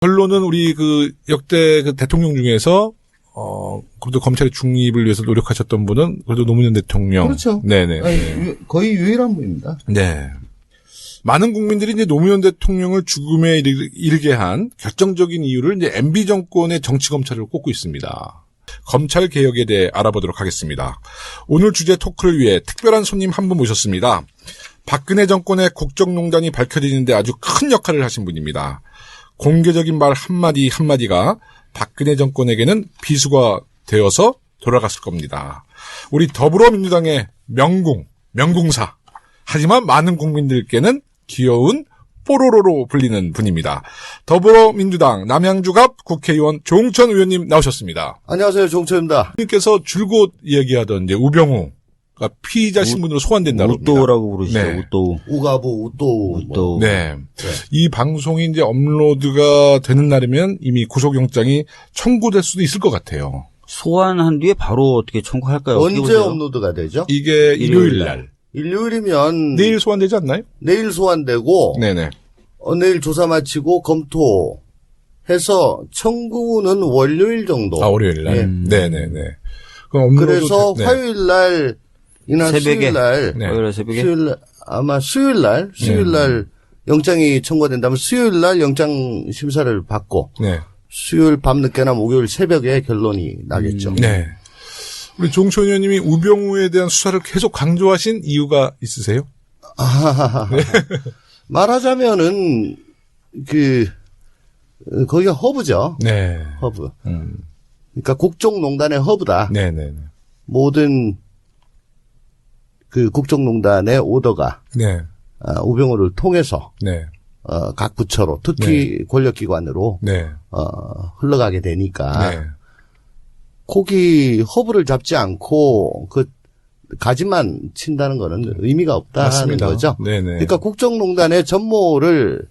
결론은 우리 그 역대 그 대통령 중에서 그래도 검찰의 중립을 위해서 노력하셨던 분은 그래도 노무현 대통령. 그렇죠. 네네. 아니, 거의 유일한 분입니다. 네. 많은 국민들이 이제 노무현 대통령을 죽음에 이르게 한 결정적인 이유를 이제 MB 정권의 정치 검찰을 꼽고 있습니다. 검찰 개혁에 대해 알아보도록 하겠습니다. 오늘 주제 토크를 위해 특별한 손님 한 분 모셨습니다. 박근혜 정권의 국정농단이 밝혀지는데 아주 큰 역할을 하신 분입니다. 공개적인 말 한마디 한마디가 박근혜 정권에게는 비수가 되어서 돌아갔을 겁니다. 우리 더불어민주당의 명궁사. 하지만 많은 국민들께는 귀여운 뽀로로로 불리는 분입니다. 더불어민주당 남양주갑 국회의원 조홍천 의원님 나오셨습니다. 안녕하세요. 종철입니다. 님께서 줄곧 얘기하던 이제 우병우가 피의자 신분으로 소환된다고 합니다. 우또라고 부르시죠. 네. 우또. 우가부, 우또. 네. 이 방송이 이제 업로드가 되는 날이면 이미 구속영장이 청구될 수도 있을 것 같아요. 소환한 뒤에 바로 어떻게 청구할까요? 언제 업로드가 되죠? 이게 일요일 날. 일요일이면 내일 소환되지 않나요? 내일 소환되고 네네. 내일 조사 마치고 검토해서 청구는 월요일 정도. 아, 월요일 날. 네네네. 그럼 그래서 화요일 날이나 새벽에. 수요일 날, 네. 월요일 새벽에. 수요일 날 아마 수요일 날 영장이 청구가 된다면 수요일 날 영장 심사를 받고 네. 수요일 밤늦게나 목요일 새벽에 결론이 나겠죠. 네. 우리 종천 의원님이 우병우에 대한 수사를 계속 강조하신 이유가 있으세요? 네. 말하자면은 거기가 허브죠. 네. 허브. 그러니까 국정농단의 허브다. 네네네. 모든 그 국정농단의 오더가 네. 우병우를 통해서 네. 각 부처로 특히 권력기관으로 네. 흘러가게 되니까 네. 거기 허브를 잡지 않고 그 가지만 친다는 거는 의미가 없다는 맞습니다. 거죠. 네네. 그러니까 국정농단의 전모를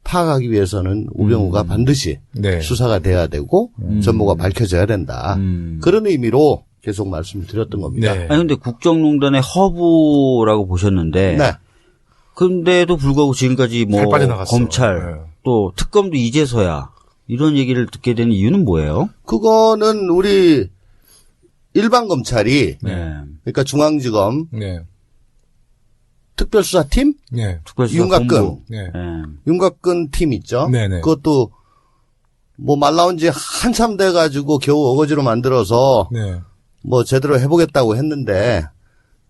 파악하기 위해서는 우병우가 반드시 네. 수사가 돼야 되고 전모가 밝혀져야 된다. 그런 의미로 계속 말씀을 드렸던 겁니다. 네. 아니 근데 국정농단의 허브라고 보셨는데. 네. 근데도 불구하고 지금까지 뭐 잘 빠져나갔어. 검찰 네. 또 특검도 이제서야 이런 얘기를 듣게 되는 이유는 뭐예요? 그거는 우리 일반 검찰이 네. 그러니까 중앙지검 네. 특별수사팀 네. 특별수사 윤곽근. 본부. 네. 네. 윤곽근 팀 있죠. 네네. 그것도 뭐 말 나온 지 한참 돼가지고 겨우 어거지로 만들어서 네. 뭐 제대로 해보겠다고 했는데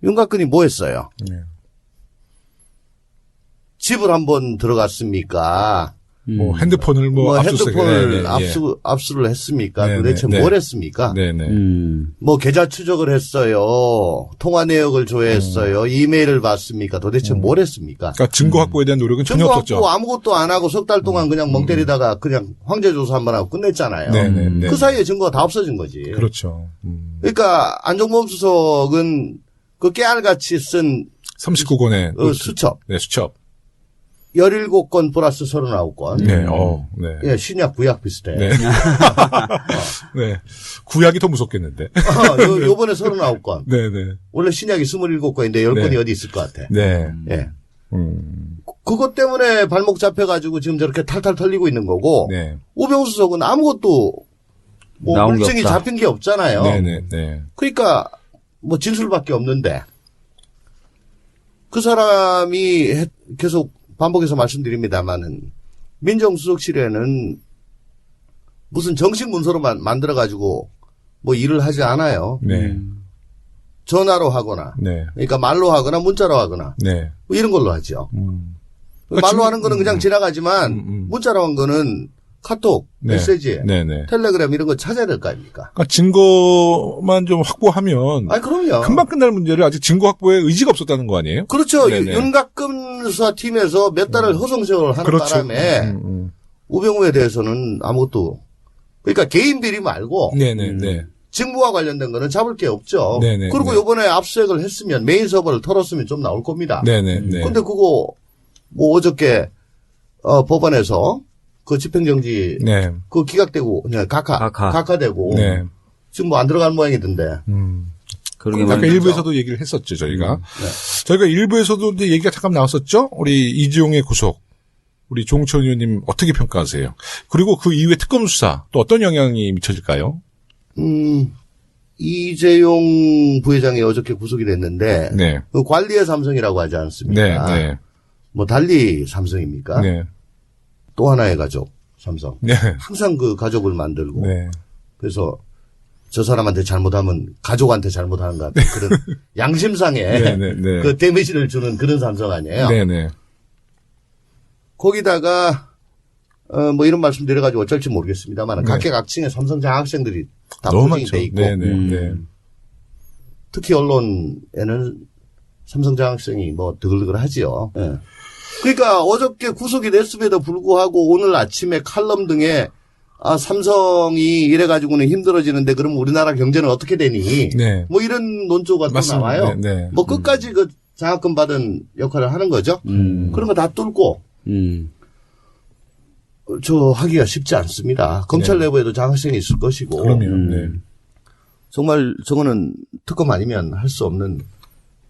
윤곽근이 뭐 했어요? 네. 집을 한번 들어갔습니까? 뭐 핸드폰을 뭐 핸드폰을 네, 네, 압수를 했습니까? 네, 도대체 네, 뭘 네. 했습니까? 네네. 뭐 계좌 추적을 했어요. 통화 내역을 조회했어요. 이메일을 봤습니까? 도대체 뭘 했습니까? 그러니까 증거 확보에 대한 노력은 전혀 증거 없었죠. 갖고 아무것도 안 하고 석 달 동안 그냥 멍 때리다가 그냥 황제 조사 한번 하고 끝냈잖아요. 네네네. 그 사이에 증거가 다 없어진 거지. 그렇죠. 그러니까 안종범 수석은 그 깨알같이 쓴 39권의 수첩 네, 수첩. 17건 플러스 39건. 네. 네. 예, 신약 구약 비슷해. 네. 네. 구약이 더 무섭겠는데. 요번에 39건. 네네. 원래 신약이 27건인데 10건이 네. 어디 있을 것 같아. 네. 예. 그것 때문에 발목 잡혀가지고 지금 저렇게 탈탈 털리고 있는 거고. 네. 우병우 수석은 아무것도 뭐 나온 게 물증이 없다. 잡힌 게 없잖아요. 네네. 네. 그러니까 뭐 진술밖에 없는데 그 사람이 계속 반복해서 말씀드립니다만은 민정수석실에는 무슨 정식 문서로만 만들어가지고 뭐 일을 하지 않아요. 네. 전화로 하거나, 네. 그러니까 말로 하거나 문자로 하거나 네. 뭐 이런 걸로 하죠. 그러니까 말로 지금- 하는 거는 그냥 지나가지만 문자로 한 거는 카톡, 네. 메시지, 네네. 텔레그램 이런 거 찾아야 될 거 아닙니까? 그러니까 증거만 좀 확보하면 아니 그럼요. 금방 끝날 문제를 아직 증거 확보에 의지가 없었다는 거 아니에요? 그렇죠. 네네. 윤곽근 수사팀에서 몇 달을 허송세월을 하는 그렇죠. 바람에 우병우에 대해서는 아무것도 그러니까 개인 비리 말고 네네네. 직무와 관련된 거는 잡을 게 없죠. 네네. 그리고 네. 요번에 압수수색을 했으면 메인 서버를 털었으면 좀 나올 겁니다. 네네네. 근데 그거 뭐 어저께 법원에서 그 집행정지 네. 그 기각되고 그냥 각하되고 네. 지금 뭐 안 들어간 모양이던데. 그러게 아까 말이죠. 일부에서도 얘기를 했었죠, 저희가. 저희가 일부에서도 이제 얘기가 잠깐 나왔었죠? 우리 이지용의 구속. 우리 조홍천 의원님 어떻게 평가하세요? 그리고 그 이후에 특검 수사 또 어떤 영향이 미쳐질까요? 이재용 부회장이 어저께 구속이 됐는데 네. 그 관리의 삼성이라고 하지 않습니까? 네, 네. 뭐 달리 삼성입니까? 네. 또 하나의 가족 삼성. 네. 항상 그 가족을 만들고 네. 그래서 저 사람한테 잘못하면 가족한테 잘못하는 것 같은 그런 양심상의 네, 네, 네. 그 데미지를 주는 그런 삼성 아니에요. 네, 네. 거기다가 뭐 이런 말씀 드려가지고 어쩔지 모르겠습니다만 각계각층의 삼성 장학생들이 다 너무 포진이 많죠. 돼 있고 네, 네, 네. 특히 언론에는 삼성 장학생이 뭐 드글드글하지요. 예. 그러니까 어저께 구속이 됐음에도 불구하고 오늘 아침에 칼럼 등에 삼성이 이래가지고는 힘들어지는데 그럼 우리나라 경제는 어떻게 되니? 네. 뭐 이런 논조가 또 맞습니다. 나와요. 네, 네. 뭐 끝까지 그 장학금 받은 역할을 하는 거죠. 그런 거 다 뚫고 저 하기가 쉽지 않습니다. 검찰 내부에도 장학생이 있을 것이고. 그럼요. 네. 정말 저거는 특검 아니면 할 수 없는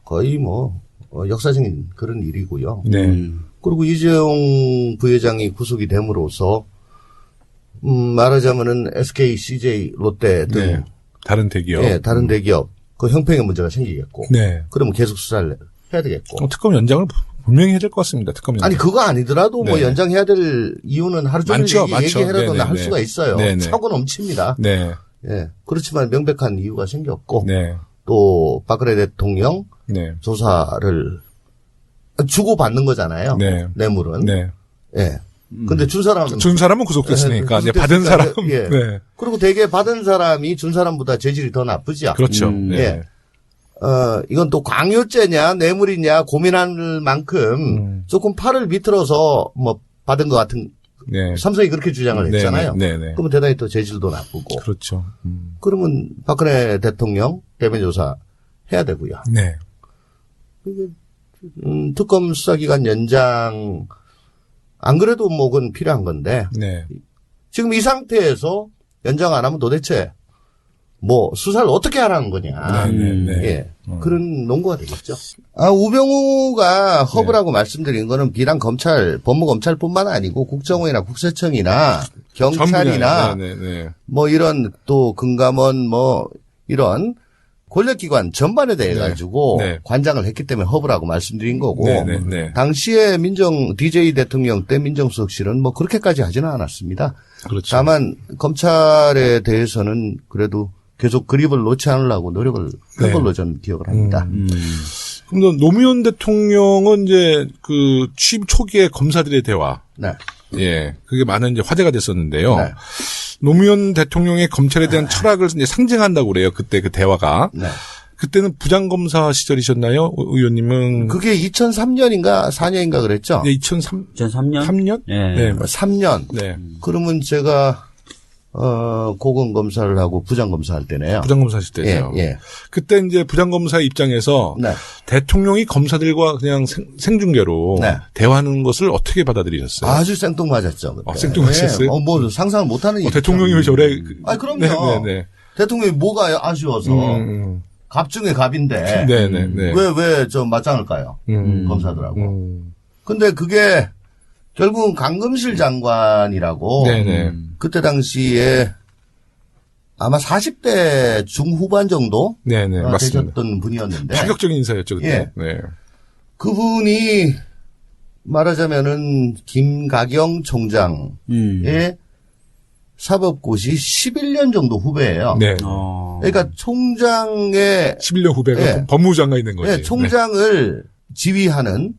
거의 뭐 역사적인 그런 일이고요. 네. 그리고 이재용 부회장이 구속이 됨으로써 말하자면은 SK, CJ, 롯데 등 네. 다른 대기업. 예, 다른 대기업 그 형평의 문제가 생기겠고. 네. 그러면 계속 수사를 해야 되겠고. 특검 연장을 분명히 해야 될 것 같습니다. 특검 연장. 아니 그거 아니더라도 뭐 네. 연장해야 될 이유는 하루 종일 많죠, 많죠. 얘기해라도 네네, 할 네. 수가 있어요. 네네. 차고 넘칩니다. 네. 예. 그렇지만 명백한 이유가 생겼고 네. 또 박근혜 대통령 네. 조사를 주고받는 거잖아요. 네. 뇌물은. 네. 예. 근데 준 사람 준 사람은 구속됐으니까 이제 구속됐으니까, 받은 사람. 예. 네. 그리고 대개 받은 사람이 준 사람보다 재질이 더 나쁘죠. 그렇죠. 네. 예. 이건 또 광요죄냐 뇌물이냐 고민할 만큼 조금 팔을 비틀어서 뭐 받은 것 같은 네. 삼성이 그렇게 주장을 네, 했잖아요. 네, 네. 그러면 대단히 또 재질도 나쁘고. 그렇죠. 그러면 박근혜 대통령 대면 조사 해야 되고요. 네. 특검 수사기간 연장 안 그래도 뭐 그건 필요한 건데 네. 지금 이 상태에서 연장 안 하면 도대체 뭐 수사를 어떻게 하라는 거냐. 네, 네, 네. 예. 그런 논거가 되겠죠. 우병우가 허브라고 말씀드린 거는 비단 검찰, 법무검찰뿐만 아니고 국정원이나 국세청이나 경찰이나 네, 네, 네. 뭐 이런 또 금감원 뭐 이런 권력기관 전반에 대해 네. 가지고 네. 관장을 했기 때문에 허브라고 말씀드린 거고 네, 네, 네. 당시에 DJ 대통령 때 민정수석실은 뭐 그렇게까지 하지는 않았습니다. 그렇죠. 다만 검찰에 대해서는 그래도 계속 그립을 놓지 않으려고 노력을 한 네. 걸로 저는 기억을 합니다. 그럼 노무현 대통령은 이제 그 취임 초기에 검사들의 대화. 네. 예. 그게 많은 이제 화제가 됐었는데요. 네. 노무현 대통령의 검찰에 대한 철학을 이제 상징한다고 그래요. 그때 그 대화가. 네. 그때는 부장검사 시절이셨나요? 의원님은. 그게 2003년인가 4년인가 그랬죠? 네, 2003, 2003년? 3년? 네. 네. 3년. 네. 그러면 제가 고검 검사를 하고 부장 검사할 때네요. 부장검사 하실 때죠. 예, 예. 그때 이제 부장검사 입장에서 네. 대통령이 검사들과 그냥 생중계로 네. 대화하는 것을 어떻게 받아들이셨어요? 아주 생뚱맞았죠. 그때. 생뚱맞았어요? 네. 뭐 상상을 못하는 일이죠. 대통령이 왜 저래? 아니 그럼요. 네, 네, 네. 대통령이 뭐가 아쉬워서 갑 중에 갑인데 네, 네, 네. 왜 저 맞짱을 까요? 검사들하고. 근데 그게 결국은 강금실 장관이라고 네, 네. 그때 당시에 아마 40대 중후반 정도 네, 네, 맞습니다. 되셨던 분이었는데 파격적인 인사였죠, 그때. 예. 네. 그분이 말하자면은 김가경 총장의 사법고시 11년 정도 후배예요. 네. 그러니까 총장의 11년 후배가 예. 법무장관이 된 거지. 예, 총장을 지휘하는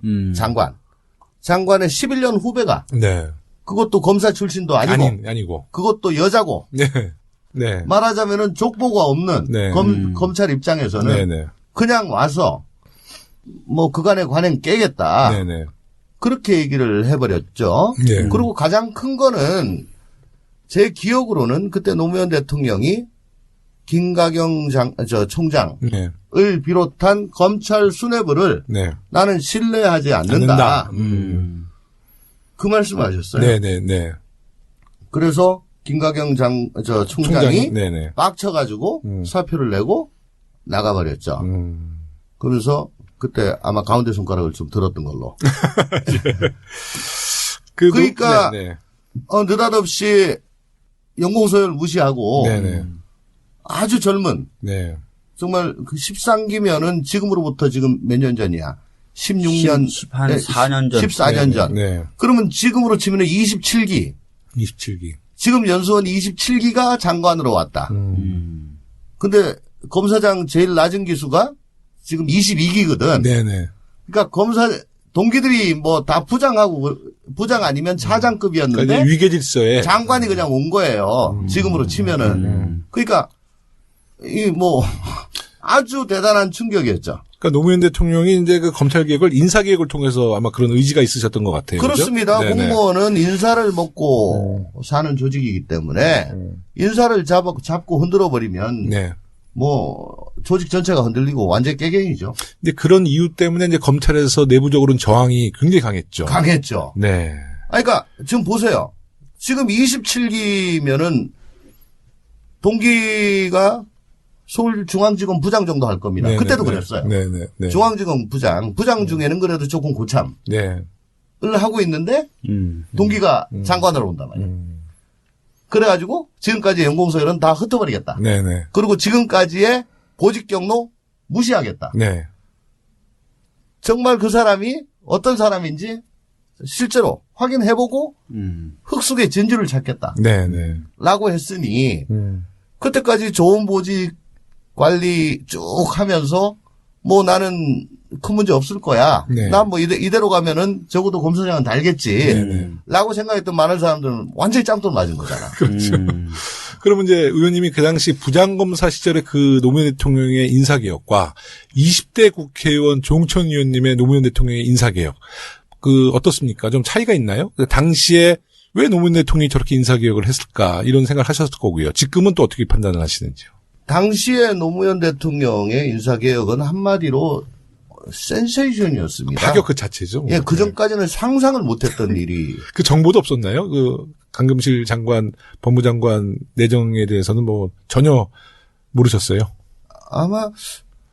장관의 11년 후배가 네. 그것도 검사 출신도 아니고 아니고. 그것도 여자고 네. 네. 말하자면은 족보가 없는 네. 검찰 입장에서는 네, 네. 그냥 와서 뭐 그간의 관행 깨겠다. 네, 네. 그렇게 얘기를 해버렸죠. 네. 그리고 가장 큰 거는 제 기억으로는 그때 노무현 대통령이 김가경 총장을 네. 비롯한 검찰 수뇌부를 네. 나는 신뢰하지 않는다. 그 말씀을 하셨어요. 네, 네, 네. 그래서 김가경 총장이 네네. 빡쳐가지고 사표를 내고 나가버렸죠. 그러면서 그때 아마 가운데 손가락을 좀 들었던 걸로. 그러니까 네, 네. 느닷없이 연공서열 무시하고 네네. 아주 젊은 네. 정말 그 13기면은 지금으로부터 지금 몇 년 전이야. 16년 한 4년 전. 14년 전. 네. 그러면 지금으로 치면 27기. 27기. 지금 연수원 27기가 장관으로 왔다. 근데 검사장 제일 낮은 기수가 지금 22기거든. 네네. 그러니까 검사 동기들이 뭐 다 부장 아니면 차장급이었는데 그러니까 위계 질서에 장관이 그냥 온 거예요. 지금으로 치면은. 그러니까 이 뭐 아주 대단한 충격이었죠. 그러니까 노무현 대통령이 이제 그 검찰 개혁을 인사 개혁을 통해서 아마 그런 의지가 있으셨던 것 같아요. 그렇습니다. 그죠? 네네. 공무원은 인사를 먹고 사는 조직이기 때문에 인사를 잡고 흔들어 버리면 네. 뭐 조직 전체가 흔들리고 완전 깨갱이죠. 근데 그런 이유 때문에 이제 검찰에서 내부적으로는 저항이 굉장히 강했죠. 강했죠. 네. 아니, 그러니까 지금 보세요. 지금 27기면은 동기가 서울중앙지검 부장 정도 할 겁니다. 네네, 그때도 네. 그랬어요. 네네. 네. 중앙지검 부장 중에는 그래도 조금 고참을 네. 하고 있는데 동기가 장관으로 온단 말이에요. 그래가지고 지금까지 연공서열은 다 흩어버리겠다. 네네. 그리고 지금까지의 보직 경로 무시하겠다. 네. 정말 그 사람이 어떤 사람인지 실제로 확인해보고 흙속의 진주를 찾겠다. 네네. 라고 했으니 그때까지 좋은 보직 관리 쭉 하면서 뭐 나는 큰 문제 없을 거야. 네. 난 뭐 이대로 가면은 적어도 검사장은 달겠지. 네네. 라고 생각했던 많은 사람들은 완전히 짱돌 맞은 거잖아. 그렇죠. 그러면 이제 의원님이 그 당시 부장검사 시절의 그 노무현 대통령의 인사개혁과 20대 국회의원 조홍천 의원님의 노무현 대통령의 인사개혁, 그 어떻습니까? 좀 차이가 있나요? 그 당시에 왜 노무현 대통령이 저렇게 인사개혁을 했을까? 이런 생각을 하셨을 거고요. 지금은 또 어떻게 판단을 하시는지요? 당시에 노무현 대통령의 인사개혁은 한마디로 센세이션이었습니다. 파격 그 자체죠. 예, 그 전까지는 상상을 못했던 일이. 그 정보도 없었나요? 그 강금실 장관, 법무장관 내정에 대해서는 뭐 전혀 모르셨어요? 아마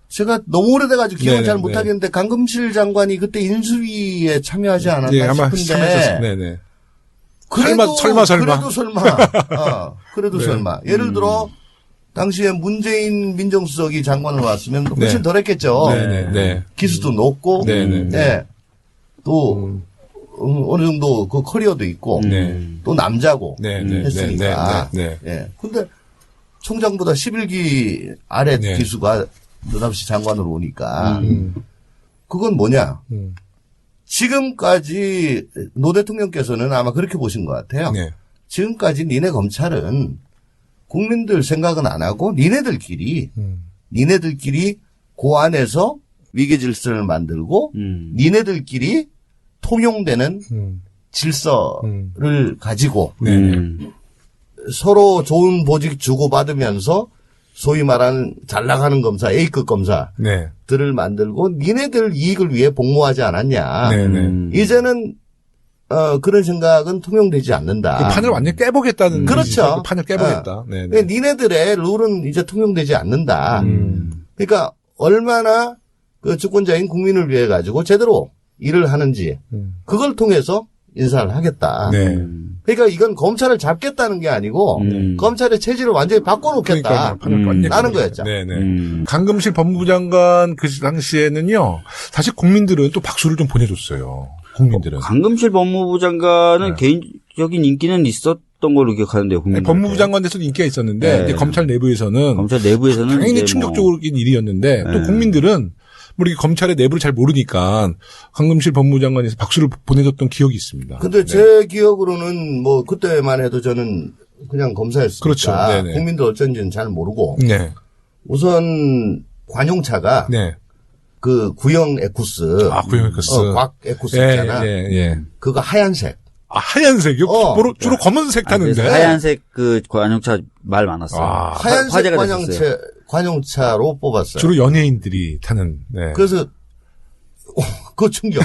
제가 너무 오래돼가지고 기억을 네네, 잘 못하겠는데 강금실 장관이 그때 인수위에 참여하지 않았나 네, 아마 싶은데. 네네. 그래도 설마. 그래도 설마. 그래도 네. 설마. 예를 들어 당시에 문재인 민정수석이 장관으로 왔으면 훨씬 네. 덜 했겠죠. 네네. 기수도 높고. 네네. 예. 또 어느 정도 그 커리어도 있고. 네. 또 남자고. 네네. 했으니까. 네. 예. 근데 총장보다 11기 아래 네. 기수가 느닷없이 장관으로 오니까. 그건 뭐냐. 지금까지 노 대통령께서는 아마 그렇게 보신 것 같아요. 네. 지금까지 니네 검찰은 국민들 생각은 안 하고 니네들끼리 그 안에서 위계 질서를 만들고 니네들끼리 통용되는 질서를 가지고 서로 좋은 보직 주고받으면서 소위 말하는 잘 나가는 검사, A급 검사들을 네. 만들고 니네들 이익을 위해 복무하지 않았냐. 네네. 이제는 그런 생각은 통용되지 않는다. 그 판을 완전히 깨보겠다는. 그렇죠. 의지죠. 그 판을 깨보겠다. 네네. 근데 니네들의 룰은 이제 통용되지 않는다. 그러니까 얼마나 그 주권자인 국민을 위해 가지고 제대로 일을 하는지 그걸 통해서 인사를 하겠다. 네. 그러니까 이건 검찰을 잡겠다는 게 아니고 검찰의 체질을 완전히 바꿔놓겠다. 라는 거였죠. 네네. 강금실 법무부 장관 그 당시에는요, 사실 국민들은 또 박수를 좀 보내줬어요. 국민들은. 강금실 법무부 장관은 개인적인 인기는 있었던 걸로 기억하는데요. 국민들한테. 법무부 장관에서는 인기가 있었는데 네. 이제 검찰 내부에서는 검찰 내부에서는 당연히 이제 충격적인 일이었는데 또 네. 국민들은 우리 검찰의 내부를 잘 모르니까 강금실 법무부 장관에서 박수를 보내줬던 기억이 있습니다. 근데 제 기억으로는 뭐 그때만 해도 저는 그냥 검사였으니까 그렇죠. 네네. 국민들 어쩐지는 잘 모르고 네. 우선 관용차가 네. 그 구형 에쿠스, 구형 에쿠스. 곽 에쿠스 있잖아. 예. 그거 하얀색. 아, 하얀색이요? 주로 검은색 타는데. 그래서 하얀색 그 관용차 말 많았어요. 하얀색 화제가 됐었어요. 관용차로 뽑았어요. 주로 연예인들이 타는. 네. 그래서 그 충격.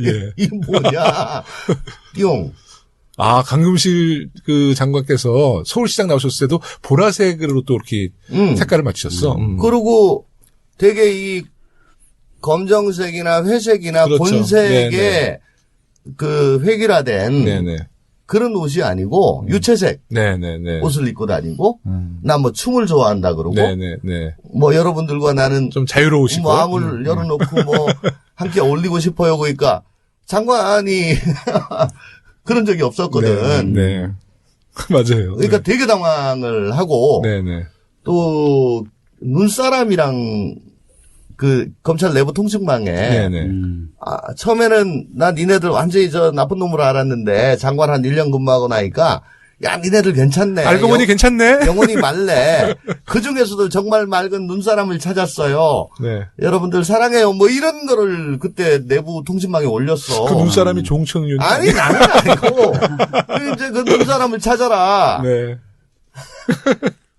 예. 이 뭐냐? 띠용. 강금실 그 장관께서 서울시장 나오셨을 때도 보라색으로 또 이렇게 색깔을 맞추셨어. 그리고 되게 이 검정색이나 회색이나 그렇죠. 본색의 네네. 그 획일화된 네네. 그런 옷이 아니고 유채색 네네네. 옷을 입고 다니고 나 뭐 춤을 좋아한다 그러고 네네네. 뭐 여러분들과 나는 좀 자유로우시고. 뭐 암을 열어놓고 뭐 함께 어울리고 싶어요. 그러니까 장관이 그런 적이 없었거든. 네. 맞아요. 그러니까 되게 당황을 하고 네네. 또 눈사람이랑 그 검찰 내부 통신망에 네네. 처음에는 나 니네들 완전히 저 나쁜 놈으로 알았는데 장관 한 1년 근무하고 나니까 야 니네들 괜찮네. 알고 보니 괜찮네. 영혼이 맑네. 그중에서도 정말 맑은 눈사람을 찾았어요. 네. 여러분들 사랑해요. 뭐 이런 거를 그때 내부 통신망에 올렸어. 그 눈사람이 조홍천 의원. 아니 나는 아니고 이제 그 눈사람을 찾아라. 네.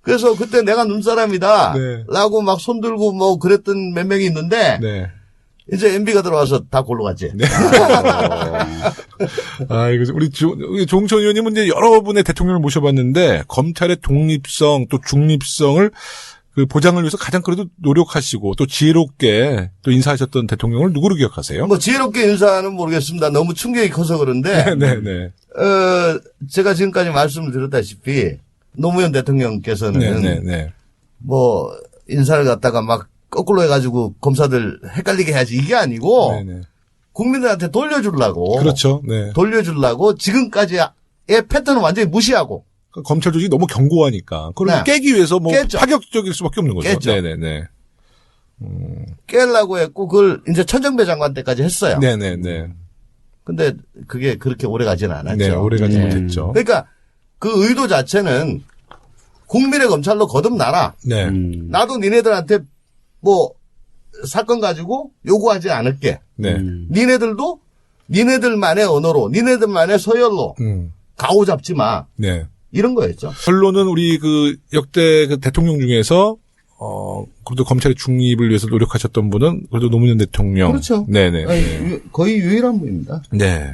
그래서 그때 내가 눈사람이다. 네. 라고 막 손들고 뭐 그랬던 몇 명이 있는데 네. 이제 MB가 들어와서 다 골로 갔지. 네. 이거 우리 조홍천 의원님은 이제 여러 분의 대통령을 모셔봤는데 검찰의 독립성 또 중립성을 그 보장을 위해서 가장 그래도 노력하시고 또 지혜롭게 또 인사하셨던 대통령을 누구로 기억하세요? 뭐 지혜롭게 인사는 모르겠습니다. 너무 충격이 커서 그런데 네네. 제가 지금까지 말씀을 드렸다시피 노무현 대통령께서는 네네네. 뭐 인사를 갖다가 막 거꾸로 해가지고 검사들 헷갈리게 해야지 이게 아니고 네네. 국민들한테 돌려주려고 그렇죠. 네. 돌려주려고 지금까지의 패턴을 완전히 무시하고 검찰 조직이 너무 견고하니까 그걸 네. 깨기 위해서 뭐 깼죠. 파격적일 수밖에 없는 거죠. 깼죠. 네네네. 깨려고 했고 그걸 이제 천정배 장관 때까지 했어요. 네네네. 근데 그게 그렇게 오래 가지는 않았죠. 네, 오래가지 못했죠. 그러니까 그 의도 자체는 국민의 검찰로 거듭나라. 네. 나도 니네들한테 뭐 사건 가지고 요구하지 않을게. 네. 니네들도 니네들만의 언어로 니네들만의 서열로 가오 잡지 마. 네. 이런 거였죠. 결론은 우리 그 역대 그 대통령 중에서 그래도 검찰의 중립을 위해서 노력하셨던 분은 그래도 노무현 대통령. 그렇죠. 네네. 아니, 거의 유일한 분입니다. 네.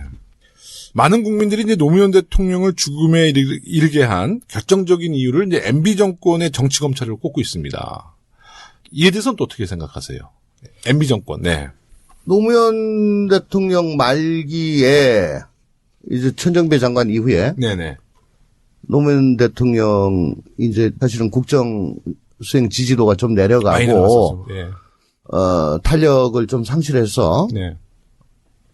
많은 국민들이 이제 노무현 대통령을 죽음에 이르게 한 결정적인 이유를 이제 MB 정권의 정치 검찰을 꼽고 있습니다. 이에 대해서는 또 어떻게 생각하세요? MB 정권. 네. 노무현 대통령 말기에 이제 천정배 장관 이후에 네네. 노무현 대통령 이제 사실은 국정 수행 지지도가 좀 많이 내려가고 나왔었죠. 네. 탄력을 좀 상실해서 네.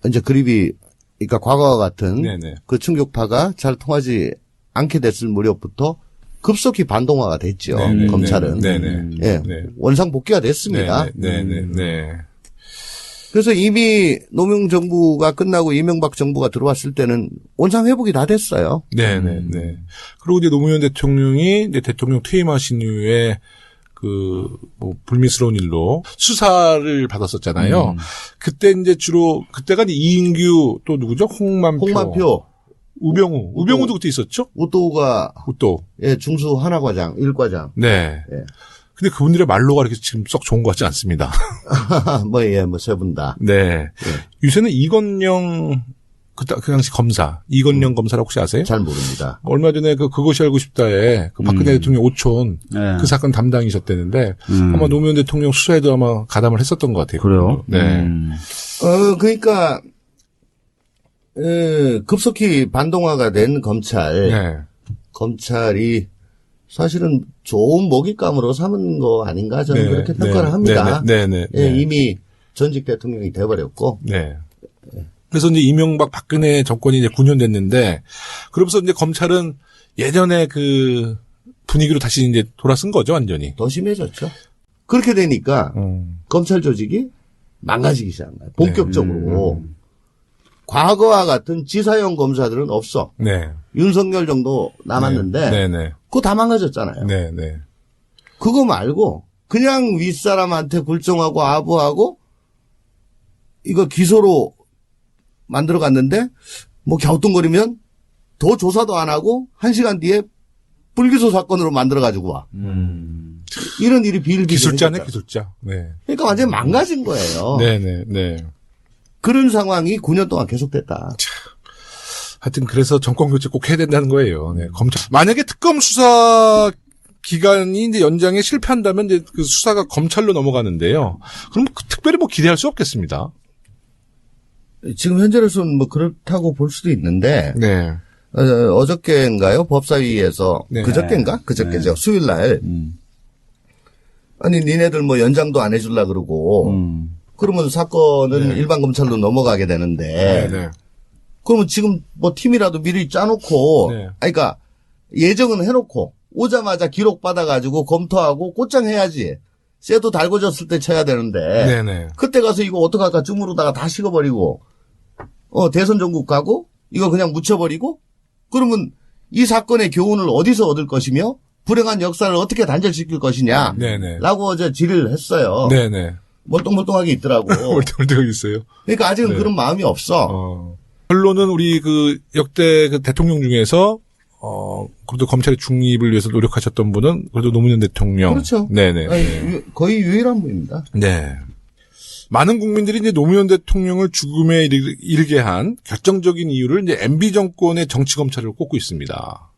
이제 그립이 그러니까 과거와 같은 네네. 그 충격파가 잘 통하지 않게 됐을 무렵부터 급속히 반동화가 됐죠. 네네. 검찰은. 네네. 예. 네. 원상 복귀가 됐습니다. 네네. 그래서 이미 노무현 정부가 끝나고 이명박 정부가 들어왔을 때는 원상 회복이 다 됐어요. 네네. 그리고 이제 노무현 대통령이 이제 대통령 퇴임하신 이후에 뭐 불미스러운 일로 수사를 받았었잖아요. 그때 이제 주로 그때가 이제 이인규 또 누구죠? 홍만표. 우병우도 그때 있었죠? 우도우가 우도. 예, 중수 하나과장, 1과장. 네. 예. 근데 그분들의 말로가 이렇게 지금 썩 좋은 것 같지 않습니다. 뭐 세 분 다. 네. 요새는 이건영 그 당시 검사 이건영 검사라고 혹시 아세요? 잘 모릅니다. 얼마 전에 그것이 알고 싶다에 그 박근혜 대통령 오촌 네. 그 사건 담당이셨다는데 아마 노무현 대통령 수사에도 아마 가담을 했었던 것 같아요. 그래요? 네. 그러니까 급속히 반동화가 된 검찰. 네. 검찰이 사실은 좋은 먹잇감으로 삼은 거 아닌가 저는 그렇게 평가를 합니다. 네네. 예, 이미 전직 대통령이 돼버렸고. 네. 그래서 이제 이명박 박근혜 정권이 이제 9년 됐는데 그러면서 이제 검찰은 예전에 그 분위기로 다시 이제 돌아선 거죠, 완전히. 더 심해졌죠. 그렇게 되니까 검찰 조직이 망가지기 시작한 거예요. 본격적으로. 과거와 같은 지사형 검사들은 없어. 네. 윤석열 정도 남았는데 네네. 그거 다 망가졌잖아요. 네네. 그거 말고 그냥 윗사람한테 굴종하고 아부하고 이거 기소로 만들어 갔는데 뭐 갸우뚱거리면 더 조사도 안 하고 1시간 뒤에 불기소 사건으로 만들어 가지고 와. 이런 일이 비일비재해졌죠. 기술자네, 기술자. 네. 그러니까 완전히 망가진 거예요. 네네. 그런 상황이 9년 동안 계속됐다. 하여튼 그래서 정권 교체 꼭 해야 된다는 거예요. 네. 검찰 만약에 특검 수사 기간이 이제 연장에 실패한다면 이제 그 수사가 검찰로 넘어가는데요. 그럼 특별히 뭐 기대할 수 없겠습니다. 지금 현재로서는 뭐 그렇다고 볼 수도 있는데 네. 어저께인가요? 법사위에서 네. 그저께인가? 그저께죠. 수요일 날. 아니 니네들 뭐 연장도 안 해줄라 그러고 그러면 사건은 일반 검찰로 넘어가게 되는데 네. 그러면 지금 뭐 팀이라도 미리 짜놓고 네. 아니 그러니까 예정은 해놓고 오자마자 기록 받아가지고 검토하고 꽃장해야지. 쇠도 달궈졌을 때 쳐야 되는데 네네. 그때 가서 이거 어떡할까 쭈무르다가 다 식어버리고 대선 전국 가고 이거 그냥 묻혀버리고 그러면 이 사건의 교훈을 어디서 얻을 것이며 불행한 역사를 어떻게 단절시킬 것이냐 네네. 라고 어제 질의를 했어요. 네네. 멀뚱멀뚱하게 있더라고. 멀뚱멀뚱하게 있어요. 그러니까 아직은 네. 그런 마음이 없어. 결론은 우리 그 역대 그 대통령 중에서 그래도 검찰의 중립을 위해서 노력하셨던 분은 그래도 노무현 대통령. 그렇죠. 네네. 아니, 거의 유일한 분입니다. 네. 많은 국민들이 이제 노무현 대통령을 죽음에 이르게 한 결정적인 이유를 이제 MB 정권의 정치 검찰을 꼽고 있습니다.